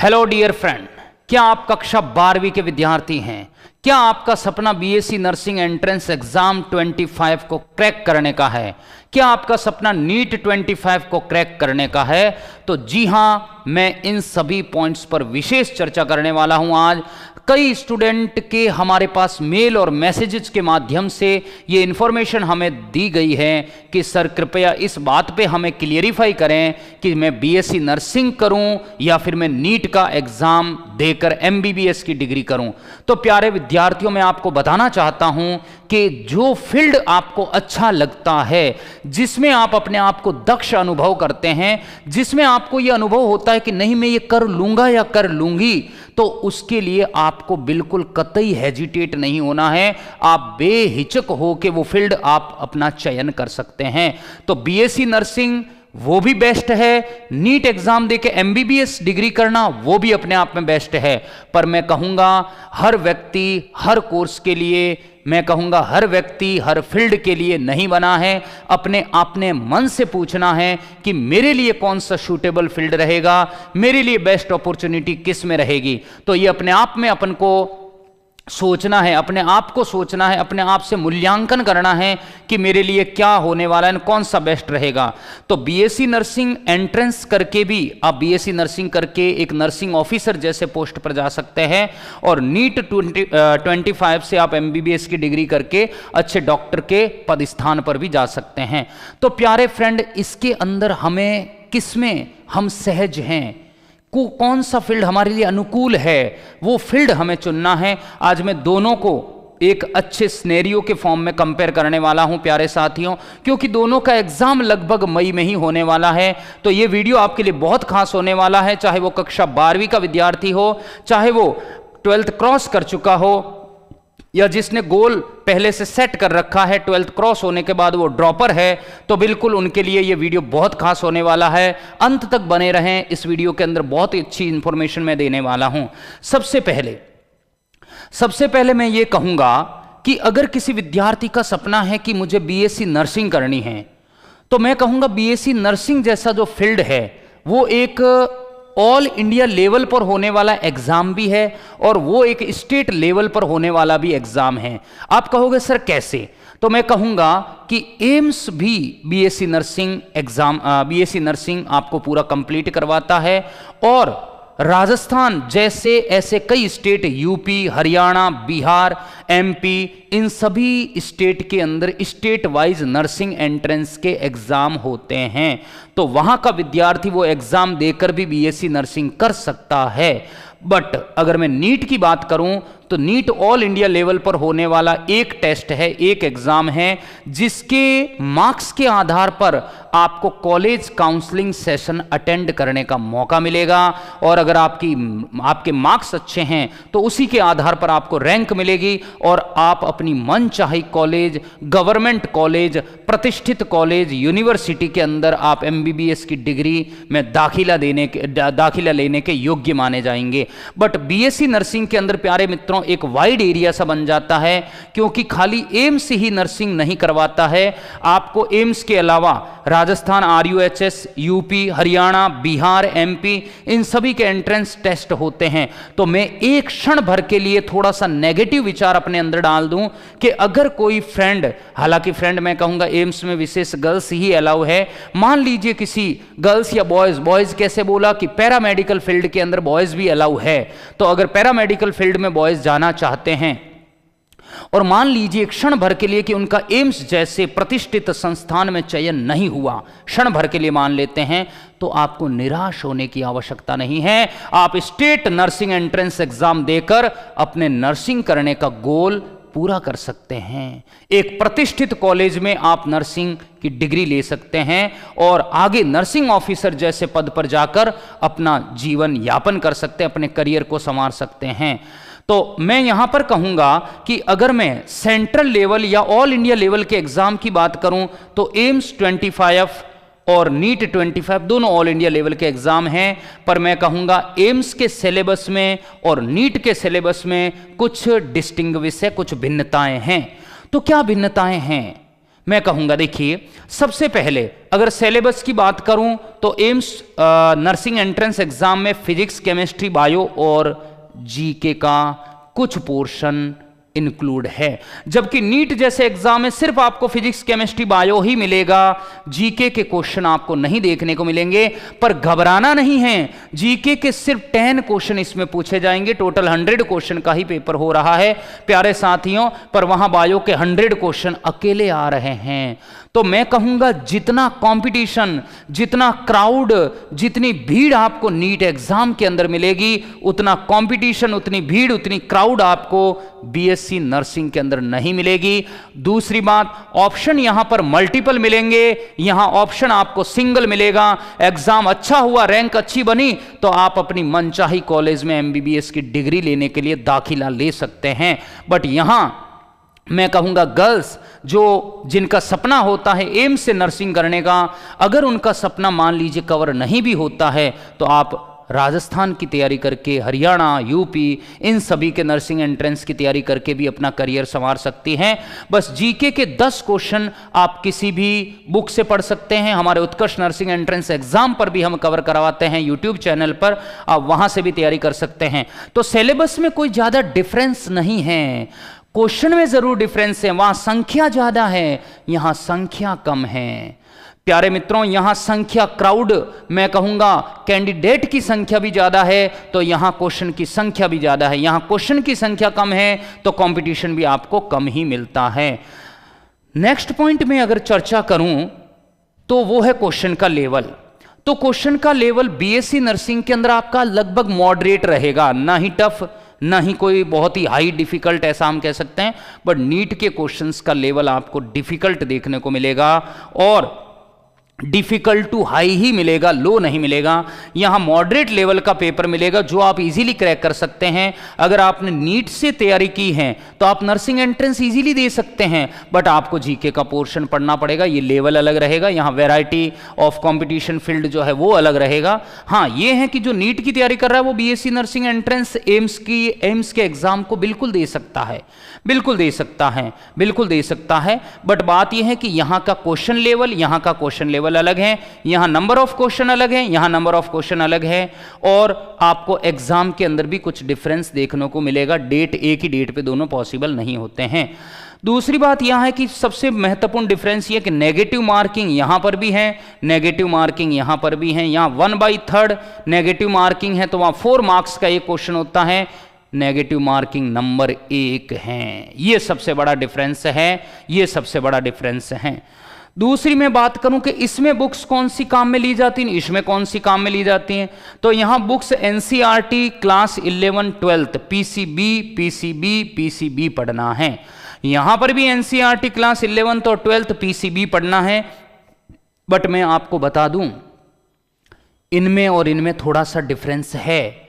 Hello dear friend, क्या आप कक्षा 12वीं के विद्यार्थी हैं? क्या आपका सपना बीएससी नर्सिंग एंट्रेंस एग्जाम 25 को क्रैक करने का है? क्या आपका सपना नीट 25 को क्रैक करने का है? तो जी हां, मैं इन सभी पॉइंट्स पर विशेष चर्चा करने वाला हूं आज। कई स्टूडेंट के हमारे पास मेल और मैसेजेस के माध्यम से ये इन्फॉर्मेशन हमें दी गई है कि सर कृपया इस बात पे हमें क्लियरिफाई करें कि मैं बीएससी नर्सिंग करूं या फिर मैं नीट का एग्जाम देकर एमबीबीएस की डिग्री करूं। तो प्यारे विद्यार्थियों, मैं आपको बताना चाहता हूं कि जो फील्ड आपको अच्छा लगता है, जिसमें आप अपने आप को दक्ष अनुभव करते हैं, जिसमें आपको यह अनुभव होता है कि नहीं मैं ये कर लूंगा या कर लूंगी, तो उसके लिए आपको बिल्कुल कतई हेजिटेट नहीं होना है। आप बेहिचक हो के वो फील्ड आप अपना चयन कर सकते हैं। तो बीएससी नर्सिंग वो भी बेस्ट है, नीट एग्जाम देके एमबीबीएस डिग्री करना वो भी अपने आप में बेस्ट है। पर मैं कहूंगा हर व्यक्ति हर कोर्स के लिए, मैं कहूंगा हर व्यक्ति हर फील्ड के लिए नहीं बना है। अपने मन से पूछना है कि मेरे लिए कौन सा सूटेबल फील्ड रहेगा, मेरे लिए बेस्ट अपॉर्चुनिटी किस में रहेगी। तो ये अपने आप में अपन को सोचना है, अपने आप को सोचना है, अपने आप से मूल्यांकन करना है कि मेरे लिए क्या होने वाला है, कौन सा बेस्ट रहेगा। तो बीएससी नर्सिंग एंट्रेंस करके भी आप बीएससी नर्सिंग करके एक नर्सिंग ऑफिसर जैसे पोस्ट पर जा सकते हैं, और नीट 25 से आप एमबीबीएस की डिग्री करके अच्छे डॉक्टर के पद स्थान पर भी जा सकते हैं। तो प्यारे फ्रेंड, इसके अंदर हमें किसमें हम सहज हैं, कौन सा फील्ड हमारे लिए अनुकूल है, वो फील्ड हमें चुनना है। आज मैं दोनों को एक अच्छे सिनेरियो के फॉर्म में कंपेयर करने वाला हूं प्यारे साथियों, क्योंकि दोनों का एग्जाम लगभग मई में ही होने वाला है। तो ये वीडियो आपके लिए बहुत खास होने वाला है, चाहे वो कक्षा 12वीं का विद्यार्थी हो, चाहे वो 12th क्रॉस कर चुका हो, या जिसने गोल पहले से सेट कर रखा है, 12th क्रॉस होने के बाद वो ड्रॉपर है, तो बिल्कुल उनके लिए ये वीडियो बहुत खास होने वाला है। अंत तक बने रहें, इस वीडियो के अंदर बहुत ही अच्छी इंफॉर्मेशन मैं देने वाला हूं। सबसे पहले मैं ये कहूंगा कि अगर किसी विद्यार्थी का सपना है कि मुझे बीएससी नर्सिंग करनी है, तो मैं कहूंगा बीएससी नर्सिंग जैसा जो फील्ड है वो एक ऑल इंडिया लेवल पर होने वाला एग्जाम भी है, और वो एक स्टेट लेवल पर होने वाला भी एग्जाम है। आप कहोगे सर कैसे? तो मैं कहूंगा कि एम्स भी BSc nursing exam BSc nursing आपको पूरा कंप्लीट करवाता है, और राजस्थान जैसे ऐसे कई state, UP, Haryana, Bihar, MP, इन सभी स्टेट के अंदर स्टेट वाइज नर्सिंग एंट्रेंस के एग्जाम होते हैं। तो वहां का विद्यार्थी वो एग्जाम देकर भी बीएससी नर्सिंग कर सकता है। बट अगर मैं नीट की बात करूं तो नीट ऑल इंडिया लेवल पर होने वाला एक टेस्ट है, एक एग्जाम है, जिसके मार्क्स के आधार पर आपको कॉलेज काउंसलिंग सेशन अटेंड करने का मौका मिलेगा, और अगर आपके मार्क्स अच्छे हैं तो उसी के आधार पर आपको रैंक मिलेगी, और आप अपनी मनचाही कॉलेज, गवर्नमेंट कॉलेज, प्रतिष्ठित कॉलेज, यूनिवर्सिटी के अंदर आप एमबीबीएस की डिग्री में दाखिला लेने के योग्य माने जाएंगे। बट बीएससी नर्सिंग के अंदर प्यारे मित्रों एक वाइड एरिया सा बन जाता है, क्योंकि खाली एम्स ही नर्सिंग नहीं करवाता है। आपको एम्स के अलावा Rajasthan RUHS, UP, Haryana, Bihar, MP, इन सभी के एंट्रेंस टेस्ट होते हैं। तो मैं एक क्षण भर के लिए थोड़ा सा नेगेटिव विचार अपने अंदर डाल दूं कि अगर कोई फ्रेंड, हालांकि फ्रेंड मैं कहूंगा एम्स में विशेष गर्ल्स ही अलाउ है, मान लीजिए किसी गर्ल्स या बॉयज कैसे बोला कि पैरामेडिकल फील्ड के अंदर बॉयज भी अलाउ है, तो अगर पैरामेडिकल फील्ड में बॉयज जाना चाहते हैं, और मान लीजिए क्षण भर के लिए कि उनका एम्स जैसे प्रतिष्ठित संस्थान में चयन नहीं हुआ, क्षण भर के लिए मान लेते हैं, तो आपको निराश होने की आवश्यकता नहीं है। आप स्टेट नर्सिंग एंट्रेंस एग्जाम देकर अपने नर्सिंग करने का गोल पूरा कर सकते हैं। एक प्रतिष्ठित कॉलेज में आप नर्सिंग की डिग्री ले सकते हैं, और आगे नर्सिंग ऑफिसर जैसे पद पर जाकर अपना जीवन यापन कर सकते हैं, अपने करियर को संवार सकते हैं। तो मैं यहां पर कहूंगा कि अगर मैं सेंट्रल लेवल या ऑल इंडिया लेवल के एग्जाम की बात करूं तो एम्स 25 और नीट 25 दोनों ऑल इंडिया लेवल के एग्जाम हैं, पर मैं कहूंगा एम्स के सिलेबस में और नीट के सिलेबस में कुछ डिस्टिंग्विश है, कुछ भिन्नताएं हैं। तो क्या भिन्नताएं हैं? मैं कहूंगा देखिए, सबसे पहले अगर सिलेबस की बात करूं तो एम्स नर्सिंग एंट्रेंस एग्जाम में फिजिक्स, केमिस्ट्री, बायो और जीके का कुछ पोर्शन इंक्लूड है, जबकि नीट जैसे एग्जाम में सिर्फ आपको फिजिक्स, केमिस्ट्री, बायो ही मिलेगा, जीके के क्वेश्चन आपको नहीं देखने को मिलेंगे। पर घबराना नहीं है, जीके के सिर्फ 10 क्वेश्चन इसमें पूछे जाएंगे, टोटल 100 क्वेश्चन का ही पेपर हो रहा है प्यारे साथियों, पर वहां बायो के 100 क्वेश्चन अकेले आ रहे हैं। तो मैं कहूंगा जितना कंपटीशन, जितना क्राउड, जितनी भीड़ आपको नीट एग्जाम के अंदर मिलेगी, उतना कंपटीशन, उतनी भीड़, उतनी क्राउड आपको बीएससी नर्सिंग के अंदर नहीं मिलेगी। दूसरी बात, ऑप्शन यहां पर मल्टीपल मिलेंगे, यहां ऑप्शन आपको सिंगल मिलेगा। एग्जाम अच्छा हुआ, रैंक अच्छी बनी तो आप अपनी मनचाही कॉलेज में एमबीबीएस की डिग्री लेने के लिए दाखिला ले सकते हैं। बट यहां मैं कहूंगा गर्ल्स जिनका सपना होता है एम्स से नर्सिंग करने का, अगर उनका सपना मान लीजिए कवर नहीं भी होता है तो आप राजस्थान की तैयारी करके, हरियाणा, यूपी, इन सभी के नर्सिंग एंट्रेंस की तैयारी करके भी अपना करियर संवार सकती हैं। बस जीके के 10 क्वेश्चन आप किसी भी बुक से पढ़ सकते हैं, हमारे उत्कर्ष नर्सिंग एंट्रेंस एग्जाम पर भी हम कवर करवाते हैं यूट्यूब चैनल पर, आप वहां से भी तैयारी कर सकते हैं। तो सिलेबस में कोई ज्यादा डिफरेंस नहीं है, क्वेश्चन में जरूर डिफरेंस है, वहां संख्या ज्यादा है, यहां संख्या कम है। प्यारे मित्रों, यहां संख्या, क्राउड, मैं कहूंगा कैंडिडेट की संख्या भी ज्यादा है तो यहां क्वेश्चन की संख्या भी ज्यादा है। यहां क्वेश्चन की संख्या कम है तो कंपटीशन भी आपको कम ही मिलता है। नेक्स्ट पॉइंट में अगर चर्चा करूं तो वो है क्वेश्चन का लेवल। तो क्वेश्चन का लेवल बीएससी नर्सिंग के अंदर आपका लगभग मॉडरेट रहेगा, ना ही टफ, ना ही कोई बहुत ही हाई डिफिकल्ट, ऐसा हम कह सकते हैं। बट नीट के क्वेश्चंस का लेवल आपको डिफिकल्ट देखने को मिलेगा, और डिफिकल्ट टू हाई ही मिलेगा, लो नहीं मिलेगा। यहां मॉडरेट लेवल का पेपर मिलेगा जो आप इजीली क्रैक कर सकते हैं। अगर आपने नीट से तैयारी की है तो आप नर्सिंग एंट्रेंस इजीली दे सकते हैं, बट आपको जीके का पोर्शन पढ़ना पड़ेगा, ये लेवल अलग रहेगा। यहां वैरायटी ऑफ कंपटीशन फील्ड जो है वो अलग रहेगा। हाँ, ये है कि जो नीट की तैयारी कर रहा है वो बीएससी नर्सिंग एंट्रेंस एम्स के एग्जाम को बिल्कुल दे सकता है, बिल्कुल दे सकता है, बिल्कुल दे सकता है। बट बात यह है कि यहां का क्वेश्चन लेवल, यहां का क्वेश्चन लेवल अलग है, यहां नंबर ऑफ क्वेश्चन अलग है, यहां नंबर ऑफ क्वेश्चन अलग है, और आपको एग्जाम के अंदर भी कुछ डिफरेंस देखने को मिलेगा। डेट, एक ही डेट पे दोनों पॉसिबल नहीं होते हैं। दूसरी बात यहां है कि सबसे महत्वपूर्ण डिफरेंस ये कि नेगेटिव मार्किंग यहां पर भी है, नेगेटिव मार्किंग यहां पर भी है। यहां 1/3 नेगेटिव मार्किंग है तो वहां 4 मार्क्स का एक क्वेश्चन होता है, नेगेटिव मार्किंग नंबर 1 है। यह सबसे बड़ा डिफरेंस है, यह सबसे बड़ा डिफरेंस है। दूसरी मैं बात करूं कि इसमें बुक्स कौन सी काम में ली जाती हैं, इसमें कौन सी काम में ली जाती हैं, तो यहां बुक्स एनसीईआरटी क्लास 11 12 पीसीबी पढ़ना है। यहां पर भी एनसीईआरटी क्लास 11 और 12 पीसीबी पढ़ना है। बट मैं आपको बता दूं, इनमें और इनमें थोड़ा सा डिफरेंस है।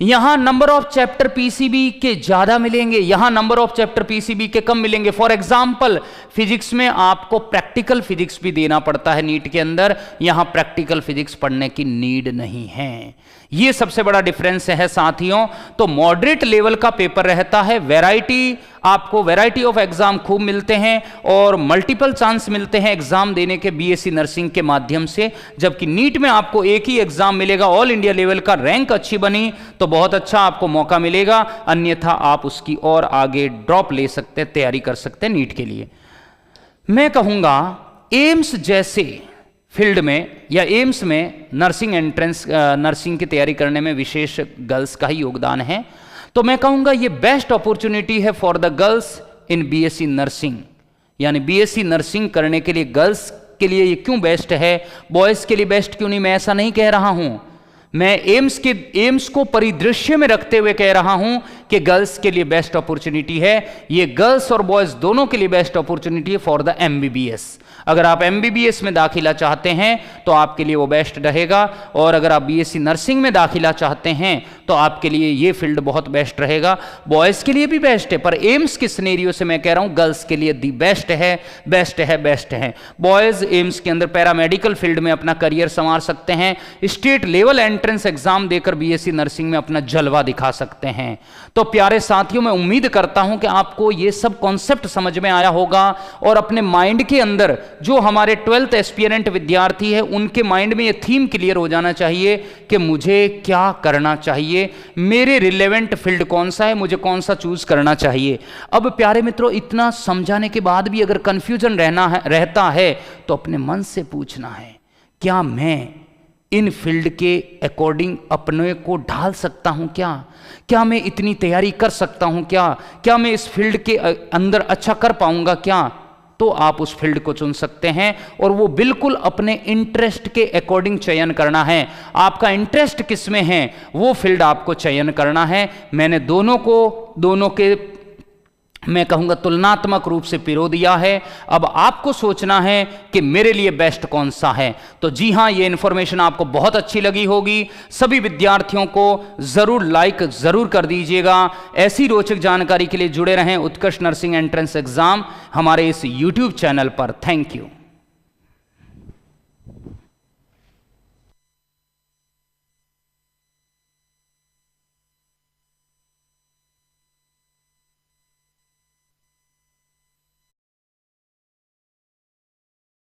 यहां नंबर ऑफ चैप्टर पीसीबी के ज्यादा मिलेंगे, यहां नंबर ऑफ चैप्टर पीसीबी के कम मिलेंगे। फॉर एग्जांपल, फिजिक्स में आपको प्रैक्टिकल फिजिक्स भी देना पड़ता है नीट के अंदर, यहां प्रैक्टिकल फिजिक्स पढ़ने की नीड नहीं है। यह सबसे बड़ा डिफरेंस है साथियों। तो मॉडरेट लेवल का पेपर रहता है, वैरायटी, आपको वैरायटी ऑफ एग्जाम खूब मिलते हैं और मल्टीपल चांस मिलते हैं एग्जाम देने के बीएससी नर्सिंग के माध्यम से। जबकि नीट में आपको एक ही एग्जाम मिलेगा, ऑल इंडिया लेवल का, रैंक अच्छी बनी तो बहुत अच्छा आपको मौका मिलेगा, अन्यथा आप उसकी और आगे ड्रॉप ले सकते हैं, तैयारी कर सकते हैं नीट के लिए। मैं कहूंगा एम्स जैसे फील्ड में या एम्स में नर्सिंग एंट्रेंस, नर्सिंग की तैयारी करने में विशेष गर्ल्स का ही योगदान है। तो मैं कहूंगा ये बेस्ट अपॉर्चुनिटी है for the girls in BSc nursing. यानी बीएससी नर्सिंग करने के लिए गर्ल्स के लिए ये क्यों बेस्ट है, बॉयज के लिए बेस्ट क्यों नहीं, मैं ऐसा नहीं कह रहा हूं। मैं एम्स को परिदृश्य में रखते हुए कह रहा हूं कि गर्ल्स के लिए बेस्ट अपॉर्चुनिटी है। ये गर्ल्स और बॉयज दोनों के लिए बेस्ट अपॉर्चुनिटी है फॉर द एमबीबीएस। अगर आप एमबीबीएस में दाखिला चाहते हैं तो आपके लिए वो बेस्ट रहेगा, और अगर आप बीएससी नर्सिंग में दाखिला चाहते हैं तो आपके लिए ये फील्ड बहुत बेस्ट रहेगा। बॉयज़ के लिए भी बेस्ट है, पर एम्स के सिनेरियो से मैं कह रहा हूँ गर्ल्स के लिए दी बेस्ट है, बेस्ट है, बेस्ट है। बॉयज़ एम्स के अंदर पैरामेडिकल फील्ड में अपना करियर संवार सकते हैं, स्टेट लेवल एंट्रेंस एग्जाम देकर बीएससी नर्सिंग में अपना जलवा दिखा सकते हैं। तो प्यारे साथियों, मैं उम्मीद करता हूं कि आपको ये सब कॉन्सेप्ट समझ में आया होगा और अपने माइंड के अंदर जो हमारे 12th एस्पिरेंट विद्यार्थी है उनके माइंड में ये थीम क्लियर हो जाना चाहिए कि मुझे क्या करना चाहिए, मेरे रिलेवेंट फील्ड कौन सा है, मुझे कौन सा चूज करना चाहिए। अब प्यारे मित्रों, इतना समझाने के बाद भी अगर कंफ्यूजन रहता है तो अपने मन से पूछना है, क्या मैं इन फील्ड के अकॉर्डिंग अपने को ढाल सकता हूं? क्या मैं इतनी तैयारी कर सकता हूं? क्या मैं इस फील्ड के अंदर अच्छा कर पाऊंगा क्या? तो आप उस फील्ड को चुन सकते हैं और वो बिल्कुल अपने इंटरेस्ट के अकॉर्डिंग चयन करना है। आपका इंटरेस्ट किस में है वो फील्ड आपको चयन करना है। मैंने दोनों के मैं कहूंगा तुलनात्मक रूप से पिरो दिया है। अब आपको सोचना है कि मेरे लिए बेस्ट कौन सा है। तो जी हां, ये इंफॉर्मेशन आपको बहुत अच्छी लगी होगी। सभी विद्यार्थियों को जरूर लाइक जरूर कर दीजिएगा। ऐसी रोचक जानकारी के लिए जुड़े रहें उत्कर्ष नर्सिंग एंट्रेंस एग्जाम हमारे इस YouTube चैनल पर। Thank you.